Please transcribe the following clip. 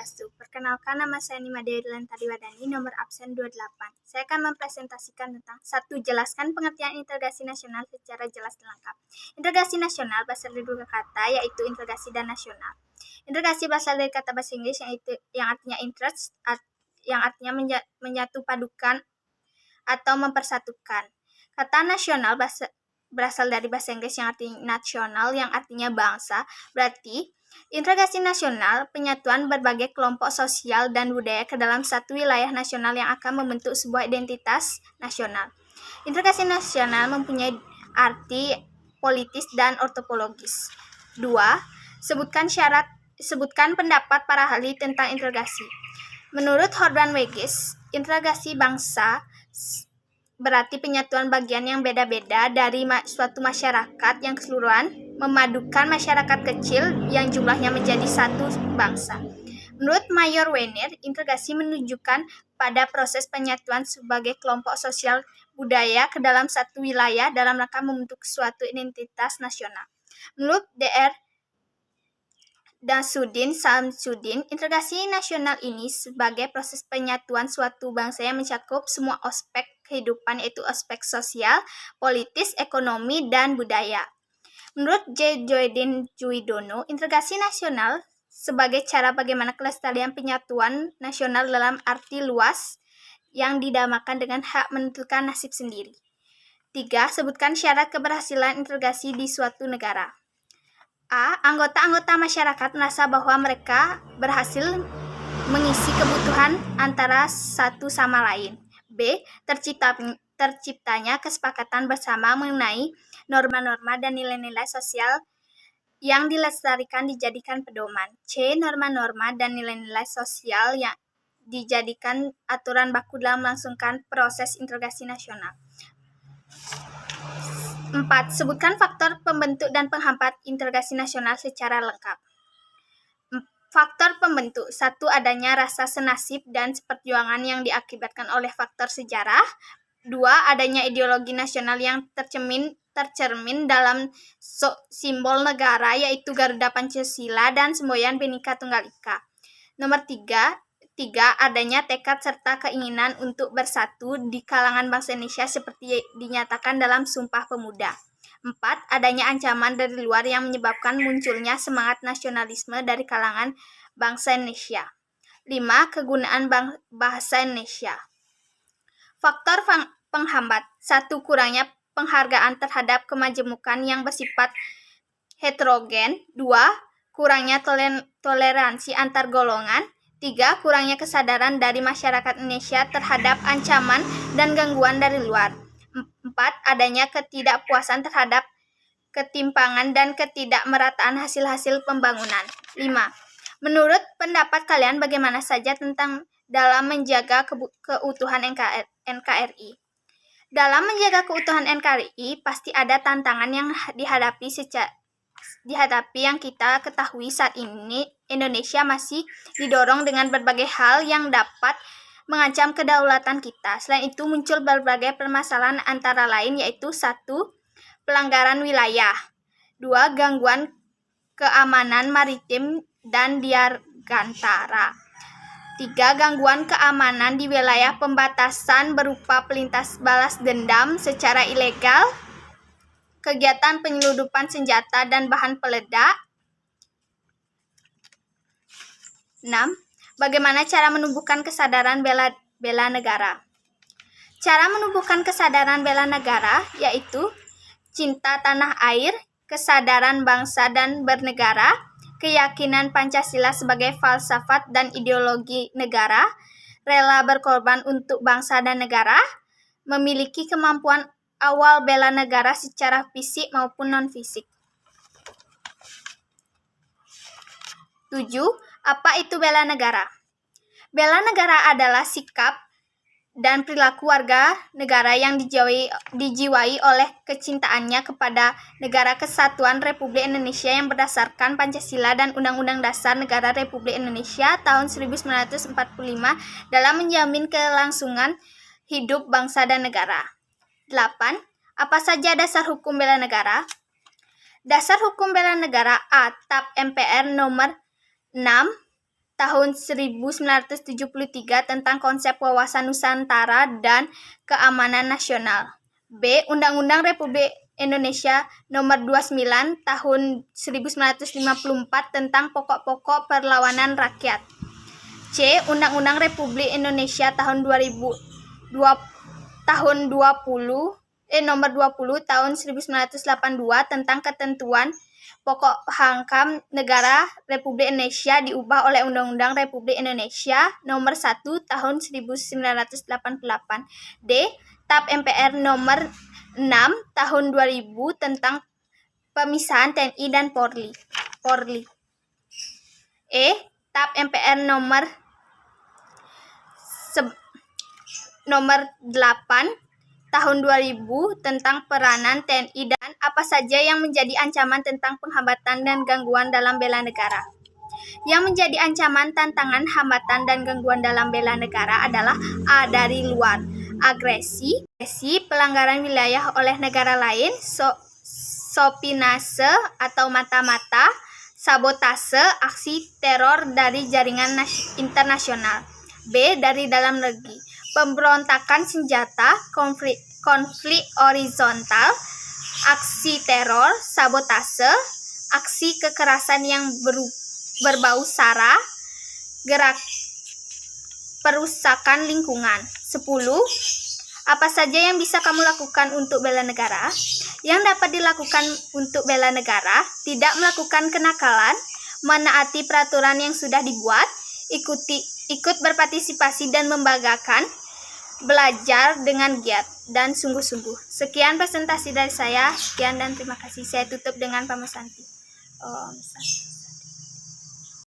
Swastiastu. Perkenalkan, nama saya Nima Dewi Lantariwadani, nomor absen 28. Saya akan mempresentasikan tentang 1. Jelaskan pengertian integrasi nasional secara jelas dan lengkap. Integrasi nasional berasal dari dua kata, yaitu integrasi dan nasional. Integrasi berasal dari kata bahasa Inggris yang artinya interest, yang artinya menyatu padukan atau mempersatukan. Kata nasional berasal dari bahasa Inggris yang artinya nasional, yang artinya bangsa. Berarti integrasi nasional, penyatuan berbagai kelompok sosial dan budaya ke dalam satu wilayah nasional yang akan membentuk sebuah identitas nasional. Integrasi nasional mempunyai arti politis dan ontologis. 2. Sebutkan pendapat para ahli tentang integrasi. Menurut Hordan Weggis, integrasi bangsa berarti penyatuan bagian yang beda-beda dari suatu masyarakat yang keseluruhan, memadukan masyarakat kecil yang jumlahnya menjadi satu bangsa. Menurut Mayor Weiner, integrasi menunjukkan pada proses penyatuan sebagai kelompok sosial budaya ke dalam satu wilayah dalam rangka membentuk suatu identitas nasional. Menurut Dr. Dasudin Samsudin, integrasi nasional ini sebagai proses penyatuan suatu bangsa yang mencakup semua aspek kehidupan, yaitu aspek sosial, politis, ekonomi, dan budaya. Menurut J. Joydin Juidono, integrasi nasional sebagai cara bagaimana kelestarian penyatuan nasional dalam arti luas yang didamakan dengan hak menentukan nasib sendiri. 3. Sebutkan syarat keberhasilan integrasi di suatu negara. A. Anggota-anggota masyarakat merasa bahwa mereka berhasil mengisi kebutuhan antara satu sama lain. B. Terciptanya kesepakatan bersama mengenai norma-norma dan nilai-nilai sosial yang dilestarikan dijadikan pedoman. C. Norma-norma dan nilai-nilai sosial yang dijadikan aturan baku dalam melangsungkan proses integrasi nasional. 4. Sebutkan faktor pembentuk dan penghambat integrasi nasional secara lengkap. Faktor pembentuk. 1. Adanya rasa senasib dan seperjuangan yang diakibatkan oleh faktor sejarah. 2. Adanya ideologi nasional yang tercermin dalam simbol negara, yaitu Garuda Pancasila dan semboyan Bhinneka Tunggal Ika. Nomor 3. Adanya tekad serta keinginan untuk bersatu di kalangan bangsa Indonesia seperti dinyatakan dalam Sumpah Pemuda. 4. Adanya ancaman dari luar yang menyebabkan munculnya semangat nasionalisme dari kalangan bangsa Indonesia. 5. Kegunaan bahasa Indonesia. Faktor penghambat. 1. Kurangnya penghargaan terhadap kemajemukan yang bersifat heterogen. 2. Kurangnya toleransi antar golongan. 3. Kurangnya kesadaran dari masyarakat Indonesia terhadap ancaman dan gangguan dari luar. 4. Adanya ketidakpuasan terhadap ketimpangan dan ketidakmerataan hasil-hasil pembangunan. 5. Menurut pendapat kalian bagaimana saja tentang dalam menjaga keutuhan NKRI? Dalam menjaga keutuhan NKRI pasti ada tantangan yang dihadapi yang kita ketahui saat ini. Indonesia masih didorong dengan berbagai hal yang dapat mengancam kedaulatan kita. Selain itu muncul berbagai permasalahan antara lain, yaitu 1. Pelanggaran wilayah. 2. Gangguan keamanan maritim dan dirgantara. 3. Gangguan keamanan di wilayah pembatasan berupa pelintas balas dendam secara ilegal, kegiatan penyeludupan senjata dan bahan peledak. 6. Bagaimana cara menumbuhkan kesadaran bela negara? Cara menumbuhkan kesadaran bela negara yaitu cinta tanah air, kesadaran bangsa dan bernegara, keyakinan Pancasila sebagai falsafat dan ideologi negara, rela berkorban untuk bangsa dan negara, memiliki kemampuan awal bela negara secara fisik maupun non-fisik. 7. Apa itu bela negara? Bela negara adalah sikap dan perilaku warga negara yang dijiwai oleh kecintaannya kepada Negara Kesatuan Republik Indonesia yang berdasarkan Pancasila dan Undang-Undang Dasar Negara Republik Indonesia tahun 1945 dalam menjamin kelangsungan hidup bangsa dan negara. 8. Apa saja dasar hukum bela negara? Dasar hukum bela negara A. TAP MPR nomor 6 tahun 1973 tentang konsep wawasan Nusantara dan keamanan nasional. B. Undang-Undang Republik Indonesia Nomor 29 Tahun 1954 tentang pokok-pokok perlawanan rakyat. C. Undang-Undang Republik Indonesia tahun 20 Nomor 20 Tahun 1982 tentang ketentuan pokok Hakam Negara Republik Indonesia diubah oleh Undang-Undang Republik Indonesia Nomor 1 Tahun 1988. D. TAP MPR Nomor 6 Tahun 2000 tentang pemisahan TNI dan Polri. E. TAP MPR Nomor 8 Tahun 2000 tentang peranan TNI dan apa saja yang menjadi ancaman tentang penghambatan dan gangguan dalam bela negara. Yang menjadi ancaman, tantangan, hambatan, dan gangguan dalam bela negara adalah A. Dari luar, agresi, pelanggaran wilayah oleh negara lain, spionase atau mata-mata, sabotase, aksi teror dari jaringan internasional. B. Dari dalam negeri, pemberontakan senjata, konflik horizontal, aksi teror, sabotase, aksi kekerasan yang berbau sara, gerak perusakan lingkungan. 10. Apa saja yang bisa kamu lakukan untuk bela negara? Yang dapat dilakukan untuk bela negara: tidak melakukan kenakalan, menaati peraturan yang sudah dibuat, ikut berpartisipasi dan membanggakan, belajar dengan giat dan sungguh-sungguh. Sekian presentasi dari saya. Sekian dan terima kasih. Saya tutup dengan Pamesanti.